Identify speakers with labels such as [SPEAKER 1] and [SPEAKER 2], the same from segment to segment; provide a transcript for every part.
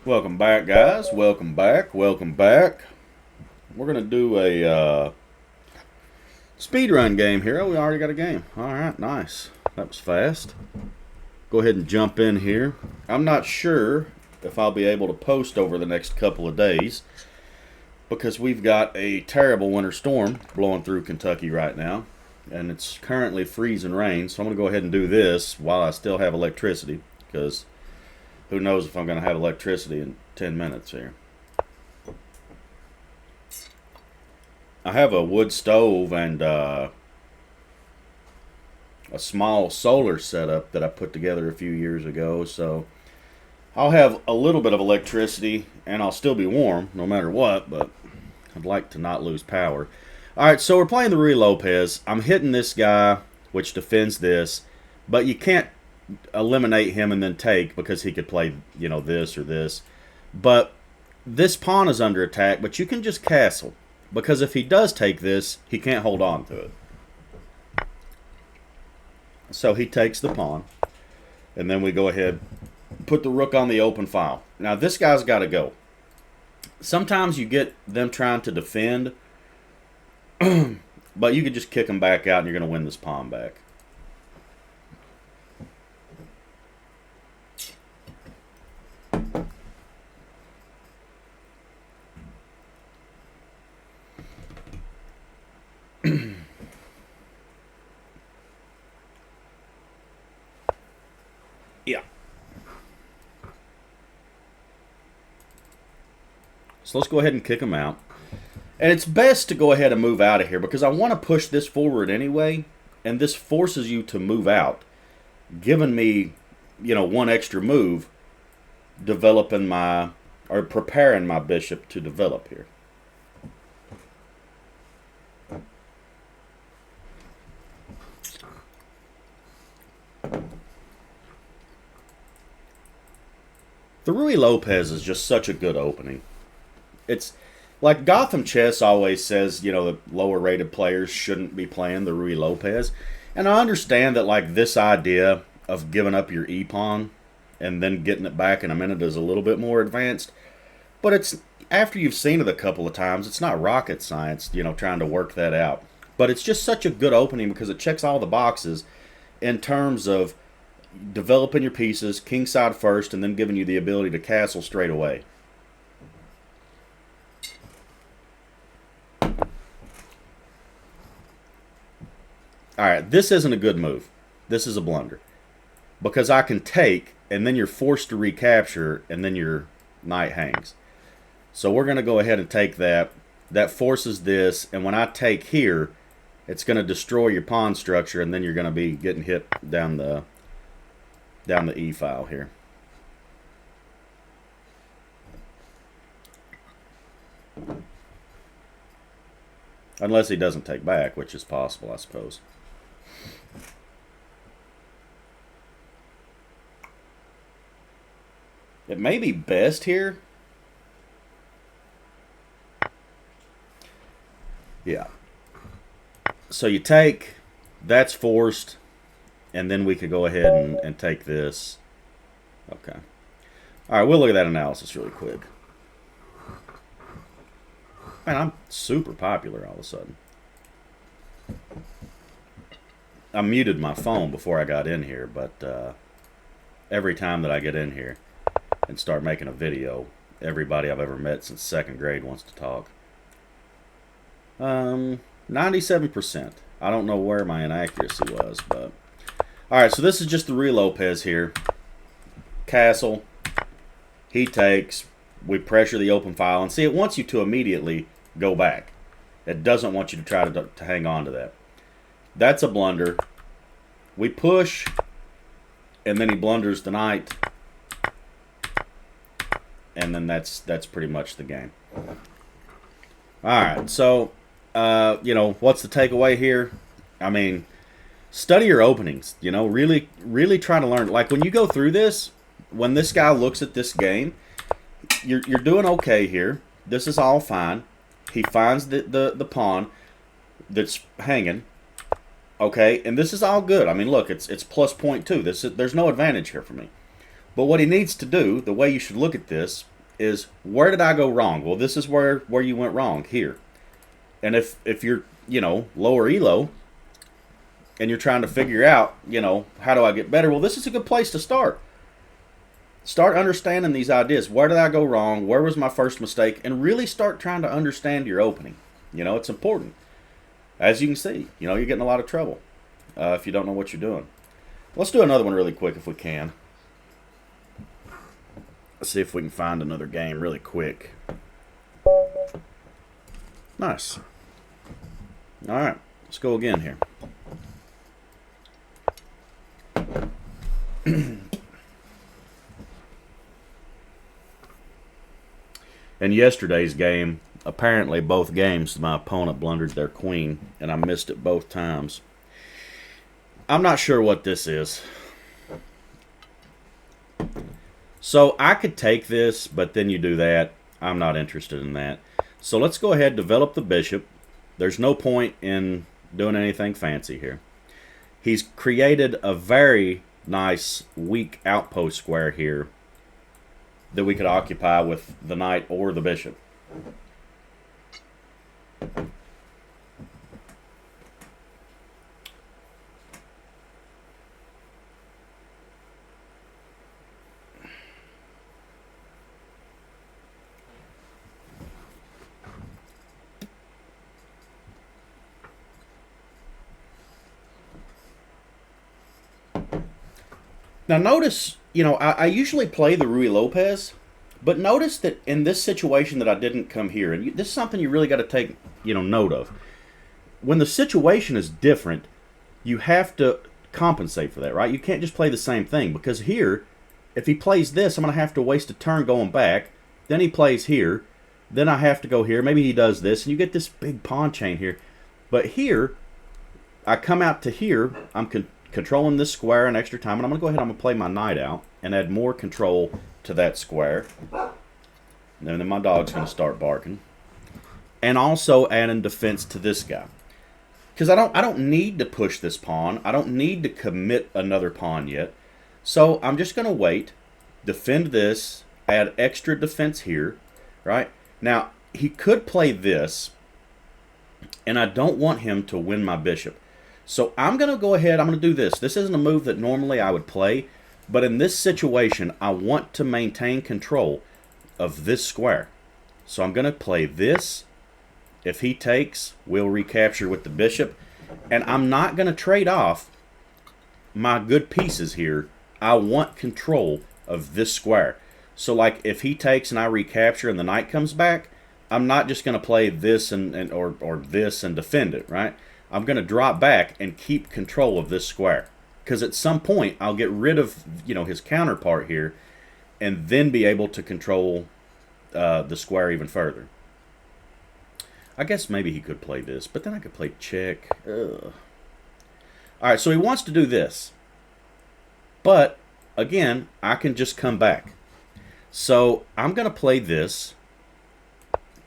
[SPEAKER 1] Welcome back, guys. Welcome back. Welcome back. We're going to do a speedrun game here. Oh, we already got a game. All right, nice. That was fast. Go ahead and jump in here. I'm not sure if I'll be able to post over the next couple of days because we've got a terrible winter storm blowing through Kentucky right now, and it's currently freezing rain, so I'm going to go ahead and do this while I still have electricity because who knows if I'm going to have electricity in 10 minutes here. I have a wood stove and a small solar setup that I put together a few years ago, so I'll have a little bit of electricity and I'll still be warm no matter what, but I'd like to not lose power. Alright, so we're playing the Ruy Lopez. I'm hitting this guy, which defends this, but you can't eliminate him and then take because he could play, you know, this or this. But this pawn is under attack, but you can just castle because if he does take this, he can't hold on to it. So he takes the pawn, and then we go ahead, put the rook on the open file. Now this guy's got to go. Sometimes you get them trying to defend, but you could just kick them back out and you're going to win this pawn back. Yeah. So let's go ahead and kick him out. And it's best to go ahead and move out of here because I want to push this forward anyway, and this forces you to move out, giving me, you know, one extra move, developing my, or preparing my bishop to develop here. The Ruy Lopez is just such a good opening. It's like Gotham Chess always says, you know, that lower rated players shouldn't be playing the Ruy Lopez. And I understand that, like, this idea of giving up your e-pawn and then getting it back in a minute is a little bit more advanced. But it's, after you've seen it a couple of times, it's not rocket science, you know, trying to work that out. But it's just such a good opening because it checks all the boxes in terms of developing your pieces, kingside first, and then giving you the ability to castle straight away. Alright, this isn't a good move. This is a blunder. Because I can take, and then you're forced to recapture, and then your knight hangs. So we're going to go ahead and take that. That forces this, and when I take here, it's going to destroy your pawn structure, and then you're going to be getting hit down the E file here. Unless he doesn't take back, which is possible, I suppose. It may be best here. Yeah. So you take, that's forced. And then we could go ahead and take this. Okay. All right, we'll look at that analysis really quick. Man, I'm super popular all of a sudden. I muted my phone before I got in here, but every time that I get in here and start making a video, everybody I've ever met since 2nd grade wants to talk. 97%. I don't know where my inaccuracy was, but... Alright, so this is just the Ruy Lopez here. Castle. He takes. We pressure the open file. And see, it wants you to immediately go back. It doesn't want you to try to hang on to that. That's a blunder. We push. And then he blunders the knight. And then that's pretty much the game. Alright, so, you know, what's the takeaway here? I mean... Study your openings, you know, really try to learn. Like when you go through this, when this guy looks at this game, you're doing okay here. This is all fine. He finds the pawn that's hanging. Okay, and this is all good. I mean, look, it's +0.2. There's no advantage here for me. But what he needs to do, the way you should look at this, is where did I go wrong? Well, this is where you went wrong here. And if you're, lower elo and you're trying to figure out, how do I get better? Well, this is a good place to start. Start understanding these ideas. Where did I go wrong? Where was my first mistake? And really start trying to understand your opening. It's important. As you can see, you're getting a lot of trouble if you don't know what you're doing. Let's do another one really quick if we can. Let's see if we can find another game really quick. Nice. All right, let's go again here. In yesterday's game, apparently both games, my opponent blundered their queen, and I missed it both times. I'm not sure what this is. So I could take this, but then you do that. I'm not interested in that. So let's go ahead and develop the bishop. There's no point in doing anything fancy here. He's created a very nice weak outpost square here that we could occupy with the knight or the bishop. Now notice, I usually play the Ruy Lopez, but notice that in this situation that I didn't come here, and this is something you really got to take, note of. When the situation is different, you have to compensate for that, right? You can't just play the same thing, because here, if he plays this, I'm going to have to waste a turn going back. Then he plays here. Then I have to go here. Maybe he does this, and you get this big pawn chain here. But here, I come out to here. I'm controlling this square an extra time, and I'm going to go ahead and I'm going to play my knight out and add more control to that square. And then my dog's going to start barking. And also adding defense to this guy. Because I don't need to push this pawn. I don't need to commit another pawn yet. So I'm just going to wait, defend this, add extra defense here, right? Now, he could play this, and I don't want him to win my bishop. So I'm going to go ahead, I'm going to do this. This isn't a move that normally I would play, but in this situation, I want to maintain control of this square. So I'm going to play this. If he takes, we'll recapture with the bishop. And I'm not going to trade off my good pieces here. I want control of this square. So like if he takes and I recapture and the knight comes back, I'm not just going to play this or this and defend it, right? I'm going to drop back and keep control of this square. Because at some point, I'll get rid of his counterpart here and then be able to control the square even further. I guess maybe he could play this, but then I could play check. Ugh. All right, so he wants to do this. But, again, I can just come back. So I'm going to play this.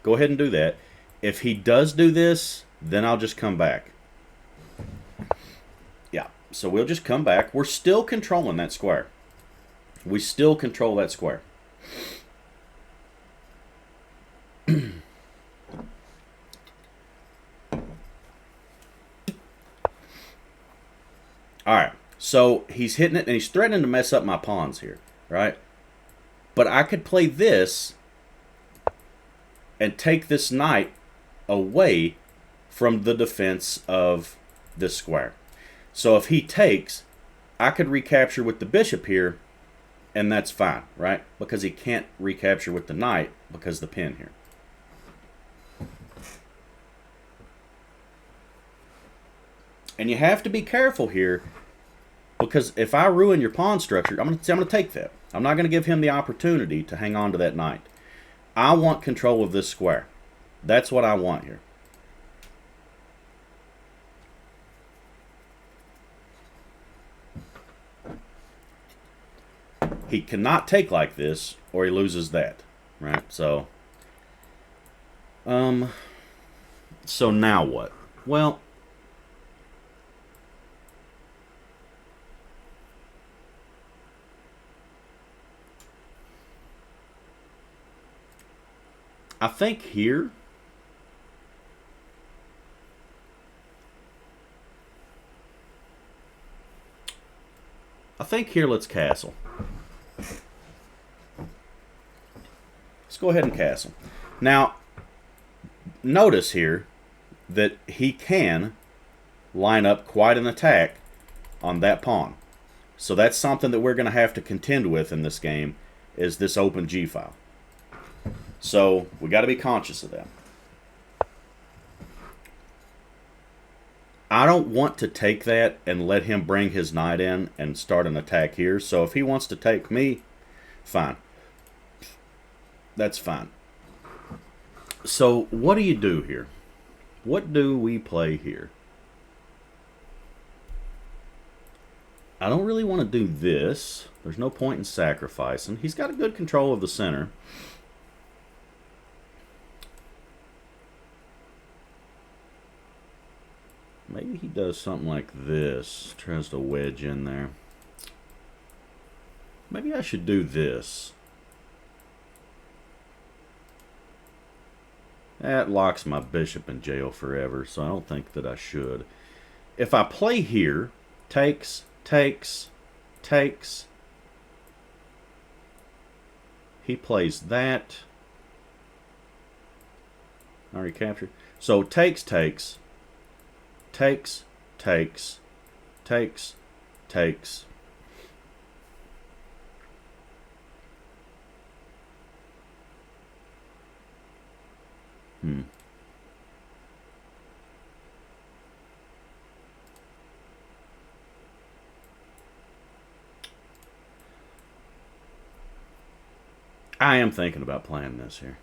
[SPEAKER 1] Go ahead and do that. If he does do this, then I'll just come back. Yeah, so we'll just come back. We're still controlling that square. We still control that square. All right, so he's hitting it, and he's threatening to mess up my pawns here, right? But I could play this and take this knight away from the defense of this square. So if he takes, I could recapture with the bishop here, and that's fine, right? Because he can't recapture with the knight because of the pin here. And you have to be careful here, because if I ruin your pawn structure, I'm going to take that. I'm not going to give him the opportunity to hang on to that knight. I want control of this square. That's what I want here. He cannot take like this, or he loses that, right? So now what? Well, I think here, let's castle. Let's go ahead and castle. Now, notice here that he can line up quite an attack on that pawn. So that's something that we're going to have to contend with in this game, is this open g-file. So we got to be conscious of that. I don't want to take that and let him bring his knight in and start an attack here. So if he wants to take me, fine. That's fine. So what do you do here? What do we play here? I don't really want to do this. There's no point in sacrificing. He's got a good control of the center. Maybe he does something like this. Tries to wedge in there. Maybe I should do this. That locks my bishop in jail forever, so I don't think that I should. If I play here, takes, takes, takes. He plays that. Already captured. So takes, takes, takes, takes, takes, takes. I am thinking about playing this here.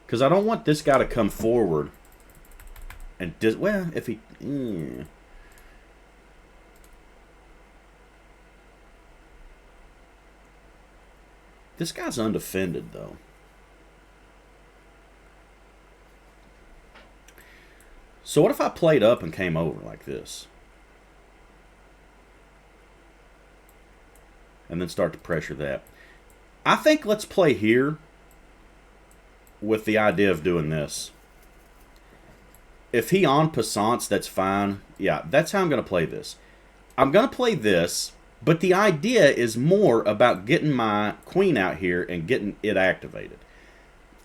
[SPEAKER 1] Because I don't want this guy to come forward and well, if he... This guy's undefended, though. So what if I played up and came over like this? And then start to pressure that. I think let's play here with the idea of doing this. If he en passants, that's fine. Yeah, that's how I'm going to play this. I'm going to play this, but the idea is more about getting my queen out here and getting it activated.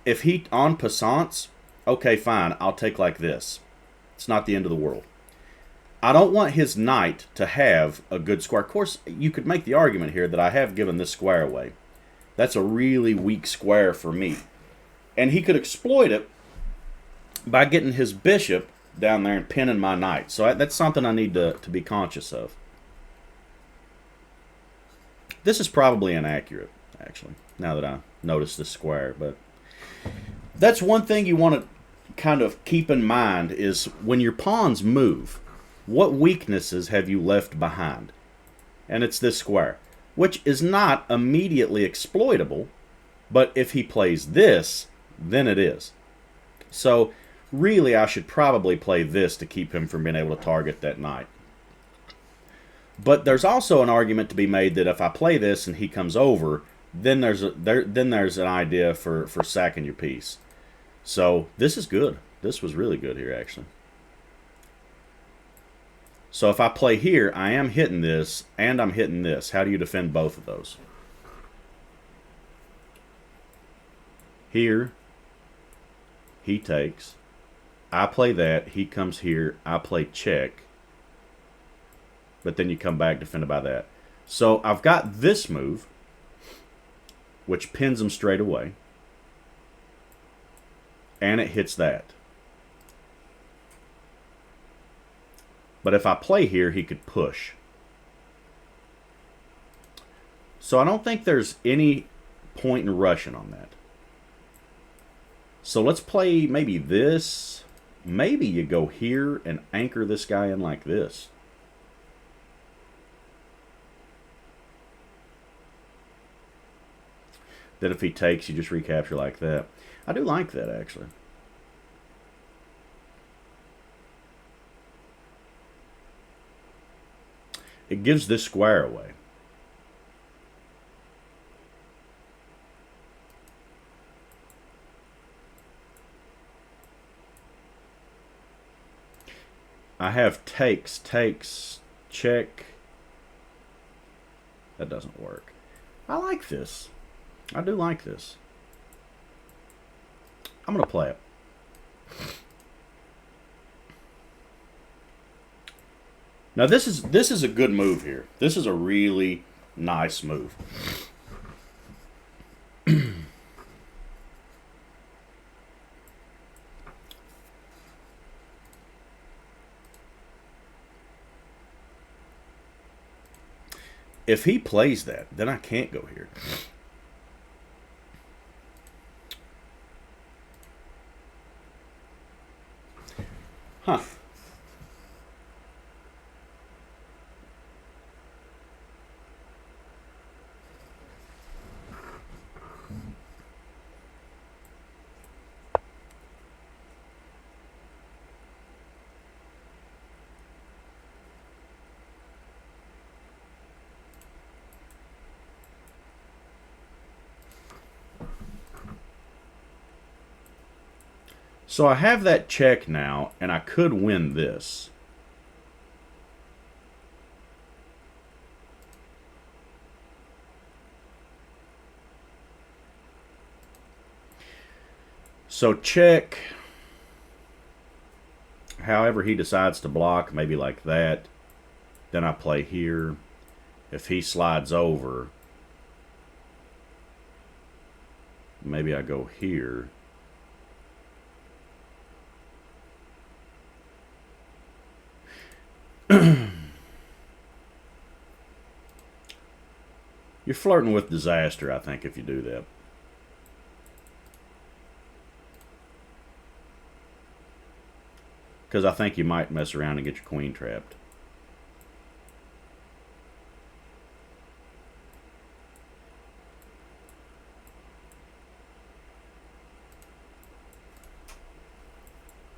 [SPEAKER 1] If he en passants, okay, fine, I'll take like this. It's not the end of the world. I don't want his knight to have a good square. Of course, you could make the argument here that I have given this square away. That's a really weak square for me. And he could exploit it by getting his bishop down there and pinning my knight. So that's something I need to be conscious of. This is probably inaccurate, actually, now that I notice this square. But that's one thing you want to kind of keep in mind is when your pawns move, what weaknesses have you left behind? And it's this square, which is not immediately exploitable, but if he plays this, then it is. So really I should probably play this to keep him from being able to target that knight. But there's also an argument to be made that if I play this and he comes over, then there's an idea for sacking your piece. So this is good. This was really good here, actually. So if I play here, I am hitting this and I'm hitting this. How do you defend both of those? Here, he takes. I play that. He comes here. I play check. But then you come back defended by that. So I've got this move, which pins him straight away. And it hits that. But if I play here, he could push. So I don't think there's any point in rushing on that. So let's play maybe this. Maybe you go here and anchor this guy in like this. Then if he takes, you just recapture like that. I do like that, actually. It gives this square away. I have takes, check. That doesn't work. I like this. I do like this. I'm going to play it. Now this is a good move here. This is a really nice move. If he plays that, then I can't go here. Huh. So I have that check now, and I could win this. So check. However he decides to block, maybe like that. Then I play here. If he slides over, maybe I go here. You're flirting with disaster, I think, if you do that. Because I think you might mess around and get your queen trapped.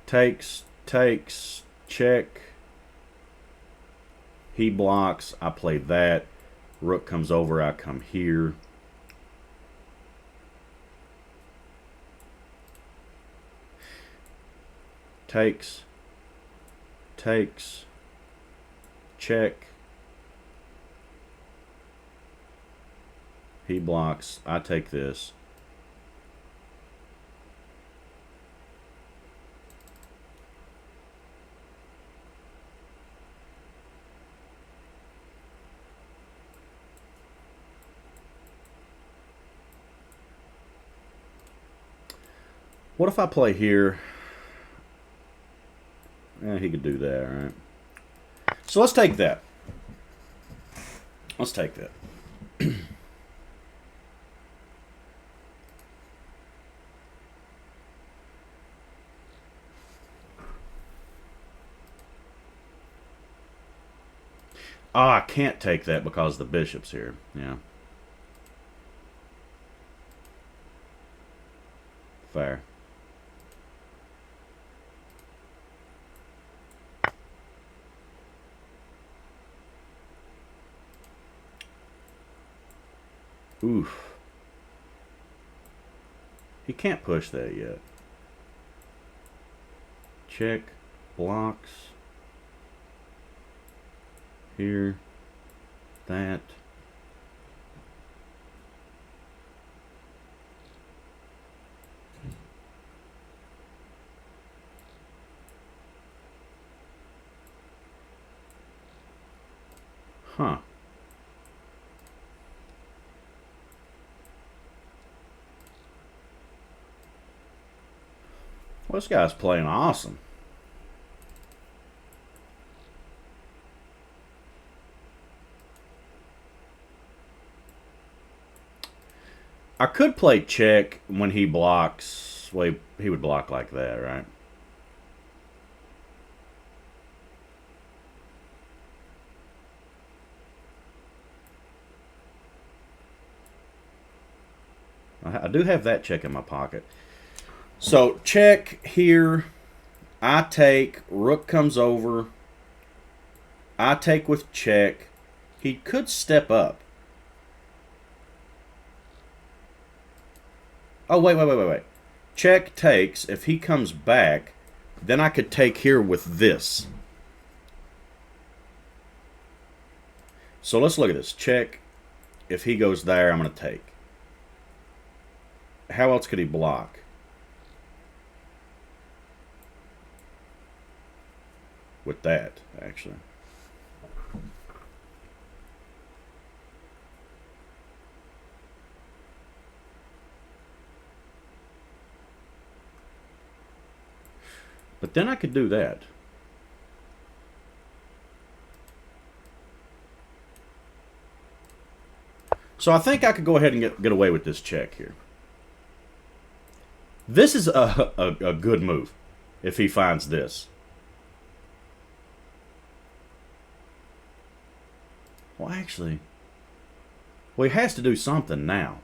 [SPEAKER 1] Takes, check. He blocks, I play that. Rook comes over, I come here. Takes, check. He blocks, I take this. What if I play here? Yeah, he could do that, right? So let's take that. Let's take that. I can't take that because the bishop's here. Yeah. Fair. Oof. He can't push that yet. Check. Blocks. Here. That. Huh. Well, this guy's playing awesome. I could play check when he blocks. Well, he would block like that, right? I do have that check in my pocket. So check here. I take. Rook comes over. I take with check. He could step up. Oh, wait. Check takes. If he comes back, then I could take here with this. So let's look at this. Check. If he goes there, I'm going to take. How else could he block? With that, actually. But then I could do that. So I think I could go ahead and get away with this check here. This is a good move if he finds this. Well, actually, well, he has to do something now.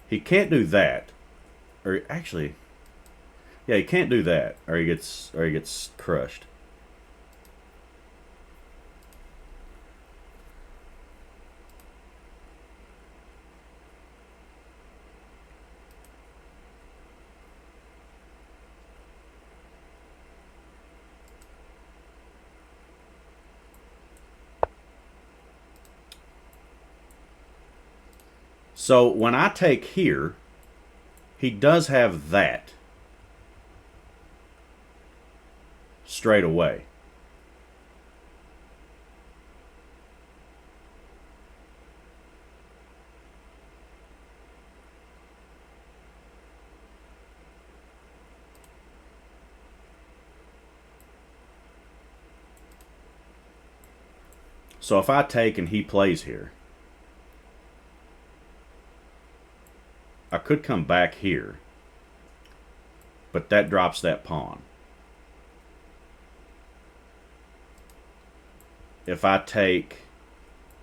[SPEAKER 1] He can't do that. Or actually, yeah, he can't do that, or he gets crushed. So when I take here, he does have that straight away. So if I take and he plays here, I could come back here, but that drops that pawn. If I take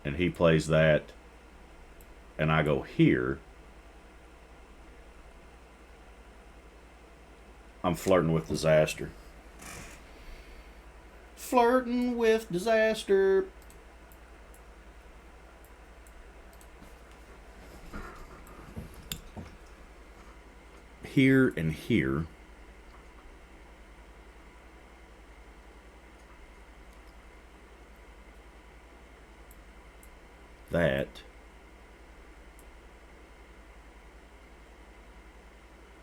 [SPEAKER 1] and he plays that and I go here, I'm flirting with disaster. Flirting with disaster. Here and here. That.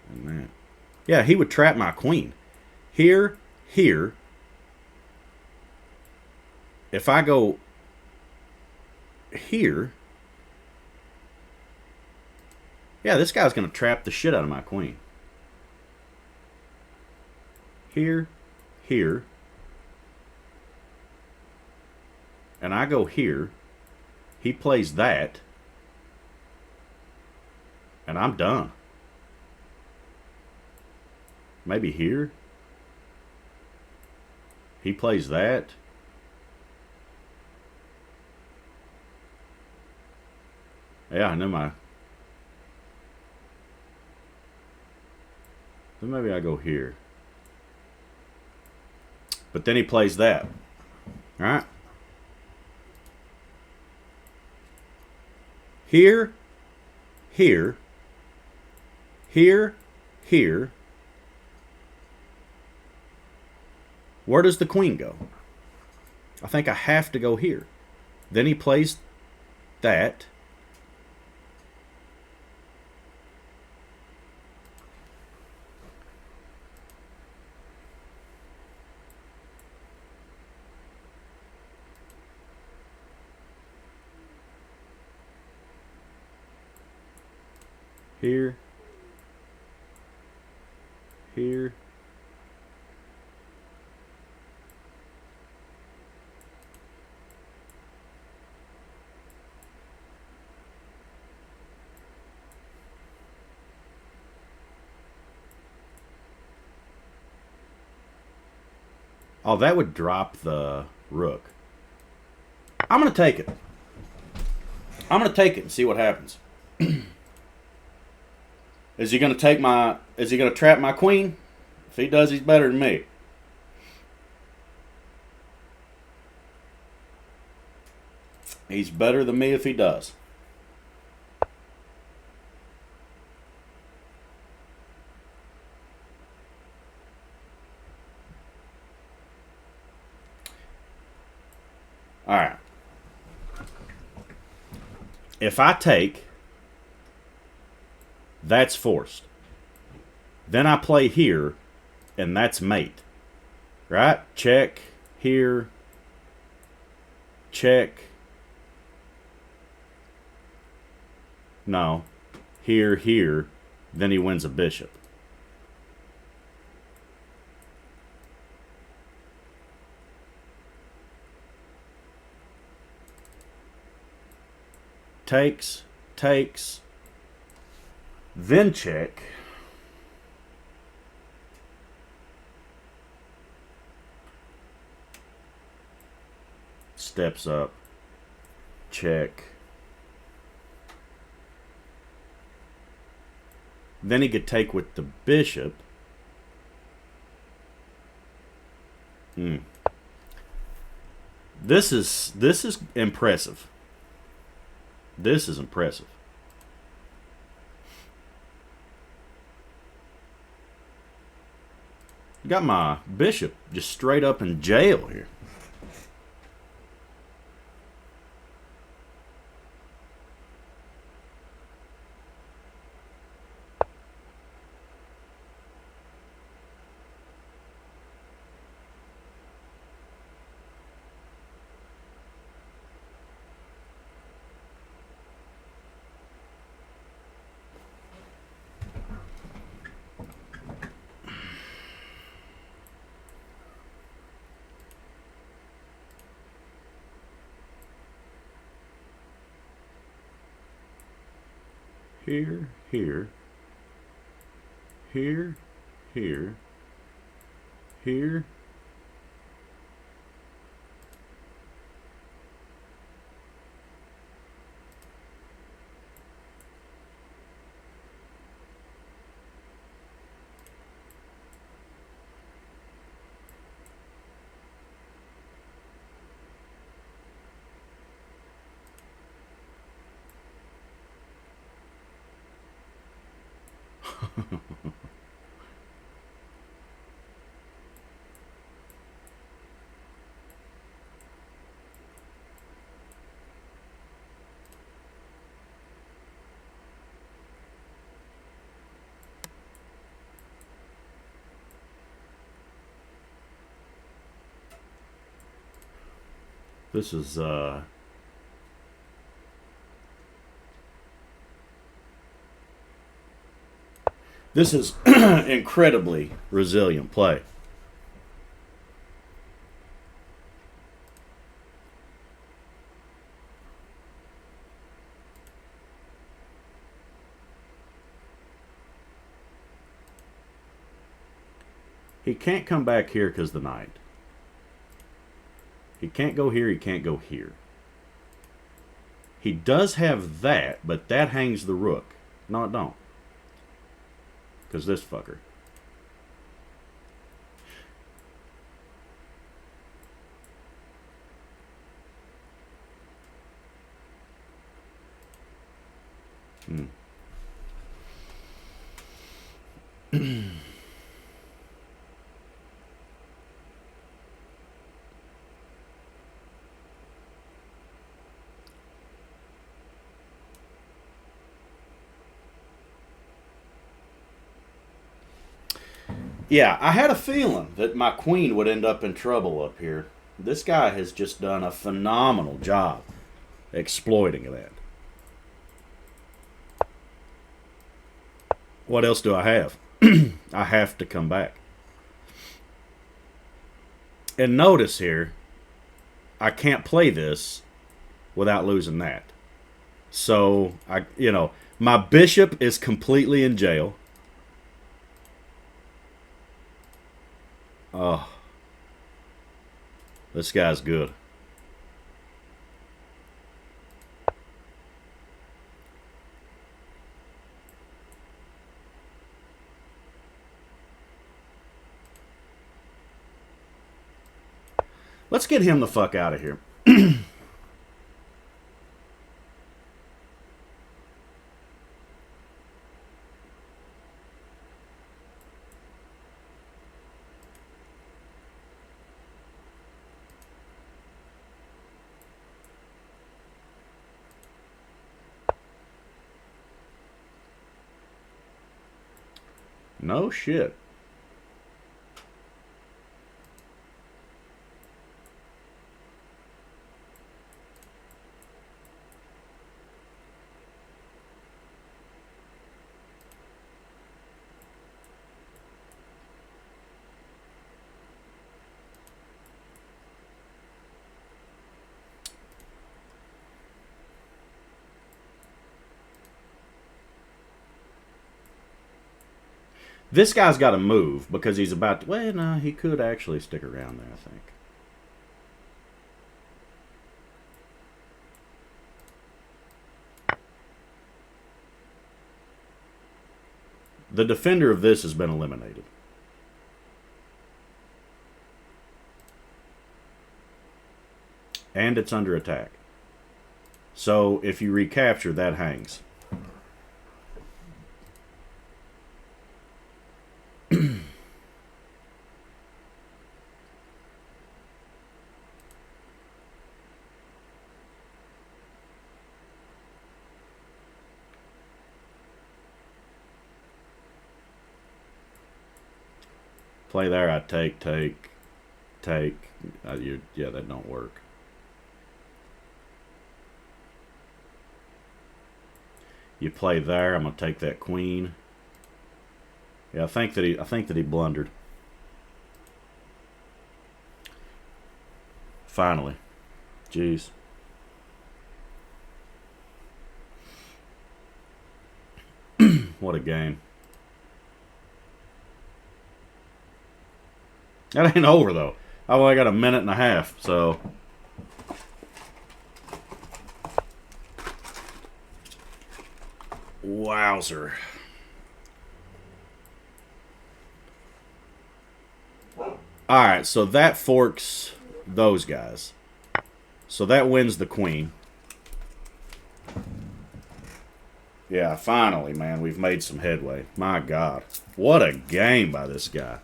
[SPEAKER 1] And that. Yeah, he would trap my queen. Here, here. If I go here, yeah, this guy's going to trap the shit out of my queen. Here, here. And I go here. He plays that. And I'm done. Maybe here. He plays that. Yeah, I know my... Then maybe I go here. But then he plays that. Alright? Here, here, here, here. Where does the queen go? I think I have to go here. Then he plays that. Here. Here. Oh, that would drop the rook. I'm going to take it. I'm going to take it and see what happens. Is he going to take my... Is he going to trap my queen? If he does, he's better than me. He's better than me if he does. All right. If I take, that's forced. Then I play here, and that's mate. Right? Check, here, check. No. Here, here. Then he wins a bishop. Takes, takes. Then check. Steps up. Check. Then he could take with the bishop. This is impressive. This is impressive. Got my bishop just straight up in jail here. Here, here, here, here, here. This is incredibly resilient play. He can't come back here because the knight. He can't go here, he can't go here. He does have that, but that hangs the rook. No, it don't. Because this fucker. Yeah, I had a feeling that my queen would end up in trouble up here. This guy has just done a phenomenal job exploiting that. What else do I have? I have to come back. And notice here, I can't play this without losing that. So, my bishop is completely in jail. Oh, this guy's good. Let's get him the fuck out of here. No shit. This guy's got to move because he's about to... Well, no, he could actually stick around there, I think. The defender of this has been eliminated. And it's under attack. So if you recapture, that hangs. Play there, I take. Yeah, that don't work. You play there, I'm gonna take that queen. Yeah, I think that he blundered. Finally. Jeez. What a game. That ain't over, though. I've only got a minute and a half, so... Wowzer. Alright, so that forks those guys. So that wins the queen. Yeah, finally, man, we've made some headway. My God. What a game by this guy.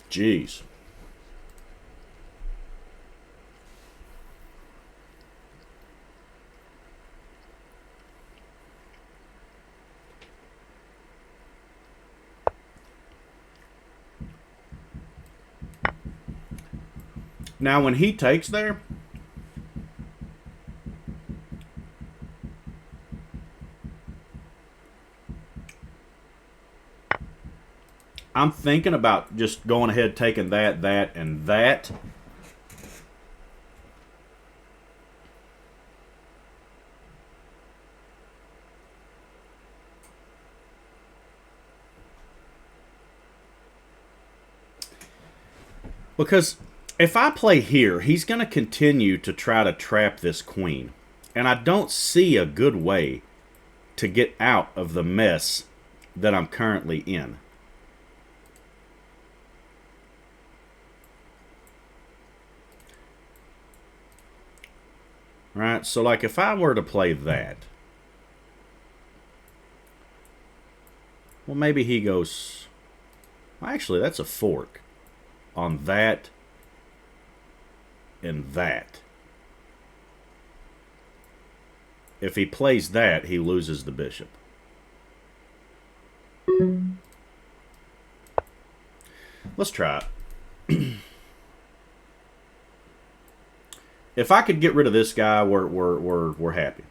[SPEAKER 1] Jeez. Now, when he takes there, I'm thinking about just going ahead, taking that, and that. Because if I play here, he's going to continue to try to trap this queen. And I don't see a good way to get out of the mess that I'm currently in. Right? So, like, if I were to play that, well, maybe he goes... Well, actually, that's a fork on that and that. If he plays that, he loses the bishop. Let's try it. If I could get rid of this guy, we're happy.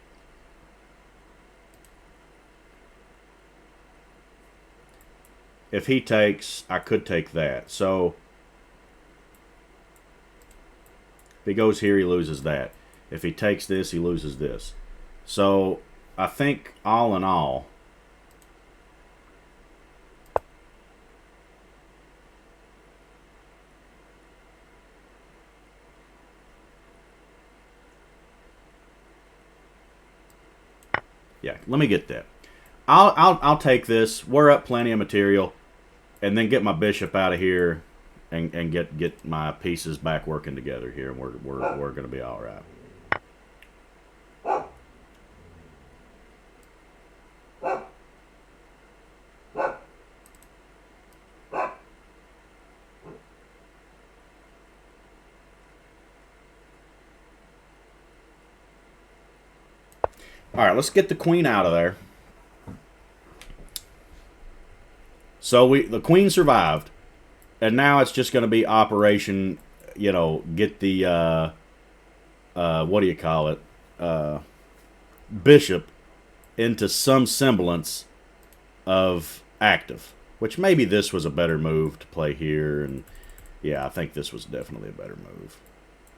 [SPEAKER 1] If he takes, I could take that. So if he goes here, he loses that. If he takes this, he loses this. So I think all in all, yeah, let me get that. I'll take this. We're up plenty of material, and then get my bishop out of here, and get my pieces back working together here, and we're gonna be all right. All right, let's get the queen out of there. So the queen survived, and now it's just going to be operation, get the what do you call it, bishop into some semblance of active. Which maybe this was a better move to play here, and yeah, I think this was definitely a better move.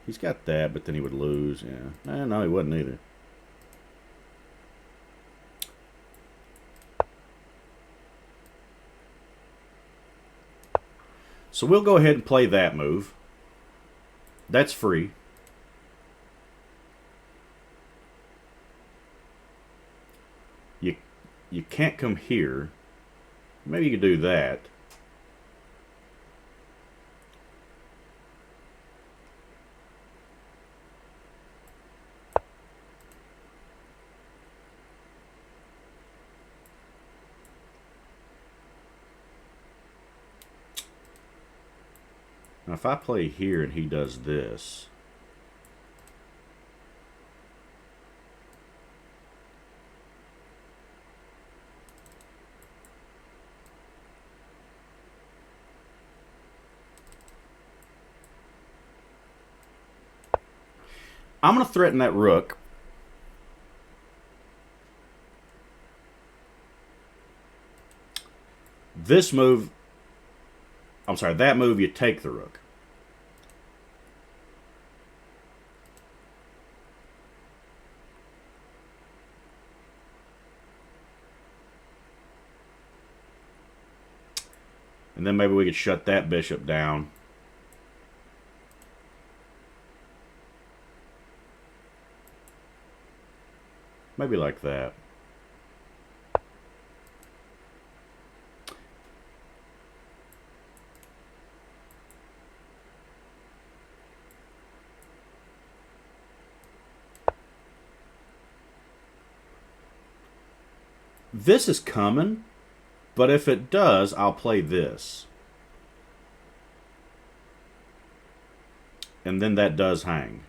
[SPEAKER 1] He's got that, but then he would lose. Yeah, no, he wouldn't either. So we'll go ahead and play that move. That's free. You can't come here. Maybe you could do that. Now if I play here and he does this, I'm going to threaten that rook. This move, I'm sorry, that move you take the rook. And then maybe we could shut that bishop down. Maybe like that. This is coming, but if it does, I'll play this. And then that does hang.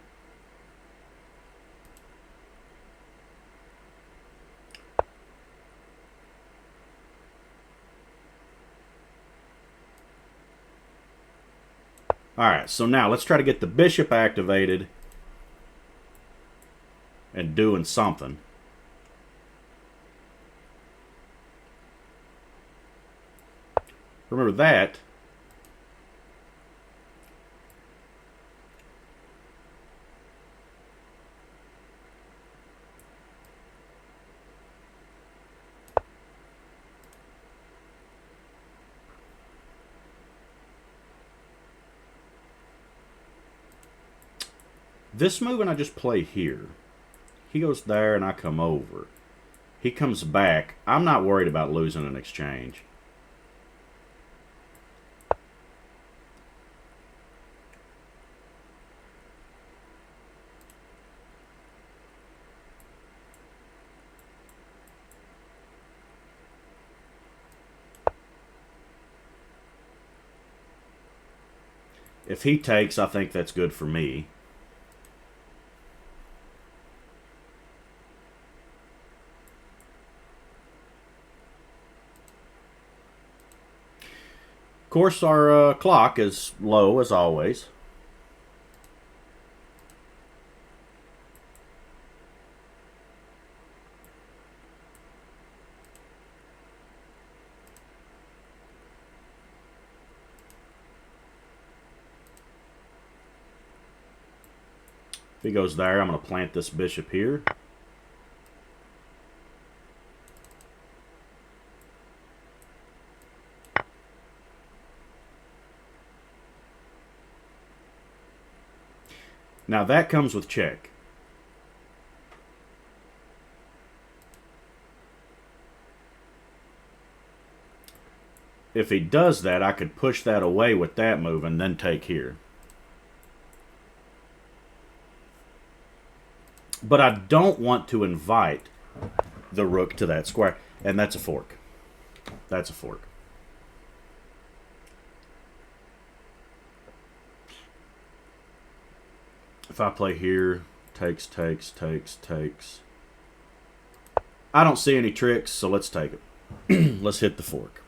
[SPEAKER 1] Alright, so now let's try to get the bishop activated and doing something. Remember that. This move, and I just play here. He goes there and I come over. He comes back. I'm not worried about losing an exchange. If he takes, I think that's good for me. Of course, our clock is low as always. If he goes there, I'm going to plant this bishop here. Now that comes with check. If he does that, I could push that away with that move and then take here. But I don't want to invite the rook to that square. And that's a fork. That's a fork. If I play here, takes, takes, takes, takes. I don't see any tricks, so let's take it. Let's hit the fork.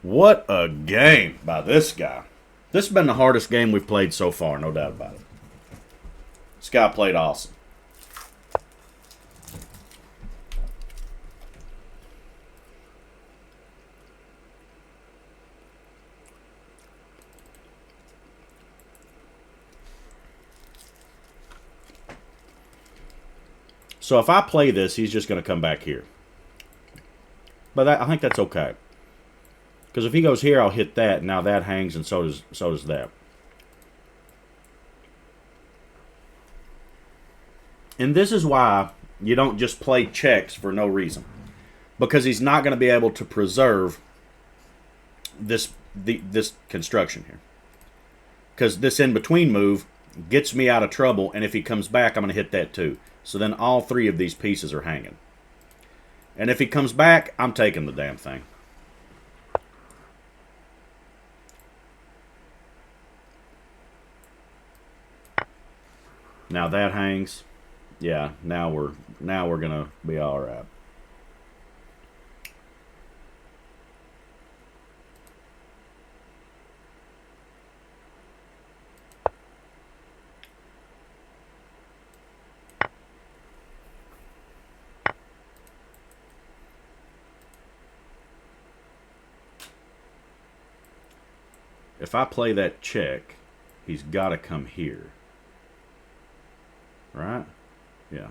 [SPEAKER 1] What a game by this guy. This has been the hardest game we've played so far, no doubt about it. This guy played awesome. So if I play this, he's just going to come back here. But I think that's okay. Because if he goes here, I'll hit that. Now that hangs, and so does that. And this is why you don't just play checks for no reason. Because he's not going to be able to preserve this construction here. Because this in-between move gets me out of trouble, and if he comes back, I'm going to hit that too. So then all three of these pieces are hanging. And if he comes back, I'm taking the damn thing. Now that hangs. Yeah, now we're gonna be all right. If I play that check, he's got to come here. Right? Yeah.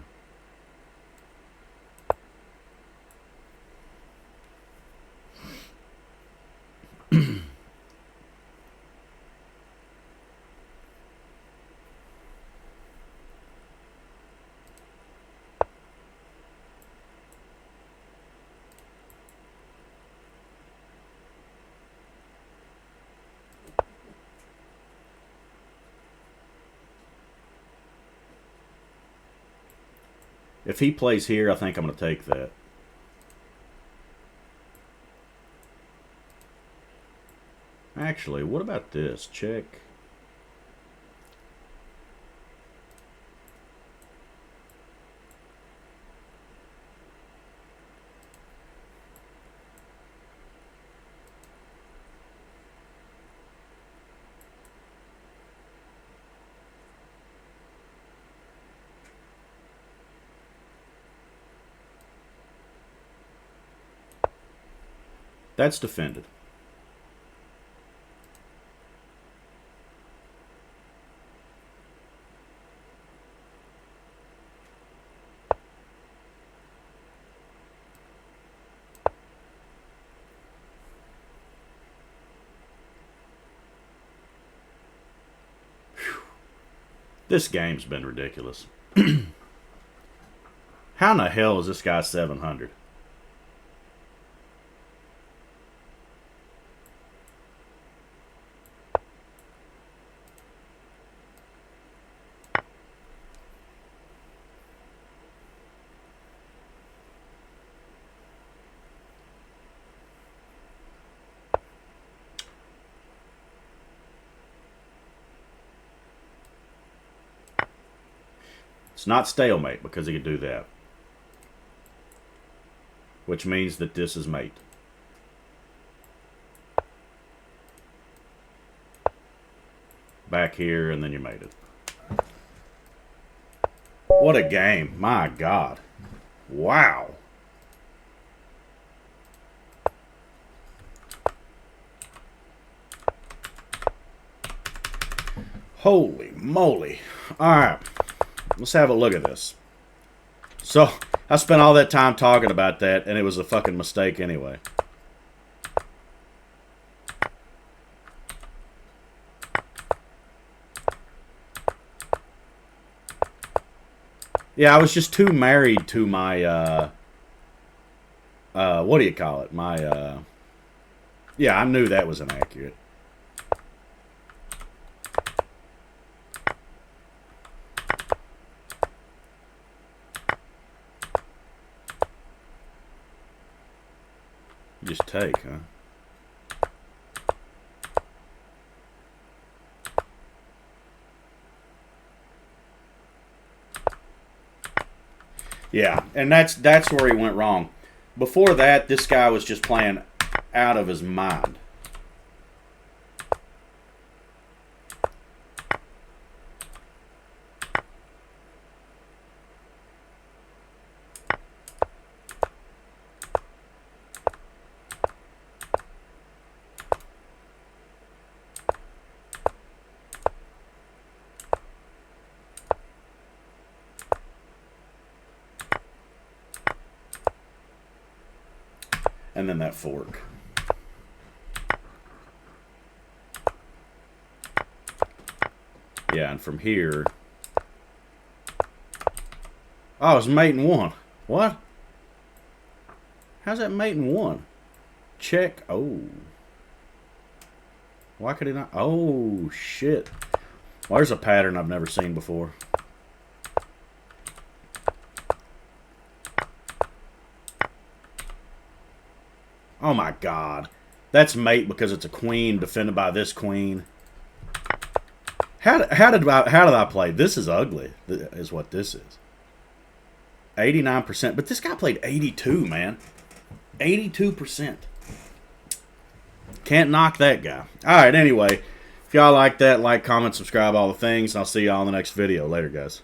[SPEAKER 1] If he plays here, I think I'm going to take that. Actually, what about this? Check. That's defended. This game's been ridiculous. How in the hell is this guy 700? It's not stalemate because he could do that. Which means that this is mate. Back here, and then you made it. What a game. My God. Wow. Holy moly. All right. Let's have a look at this. So, I spent all that time talking about that, and it was a fucking mistake anyway. Yeah, I was just too married to my, what do you call it? My, yeah, I knew that was inaccurate. Just take, huh? Yeah, and that's where he went wrong. Before that, this guy was just playing out of his mind. And then that fork. Yeah, and from here... Oh, it's mate in one. What? How's that mate in one? Check. Oh. Why could he not? Oh, shit. Well, there's a pattern I've never seen before. Oh my god. That's mate because it's a queen defended by this queen. How did I play? This is ugly, is what this is. 89%. But this guy played 82, man. 82%. Can't knock that guy. Alright, anyway. If y'all like that, like, comment, subscribe, all the things. And I'll see y'all in the next video. Later, guys.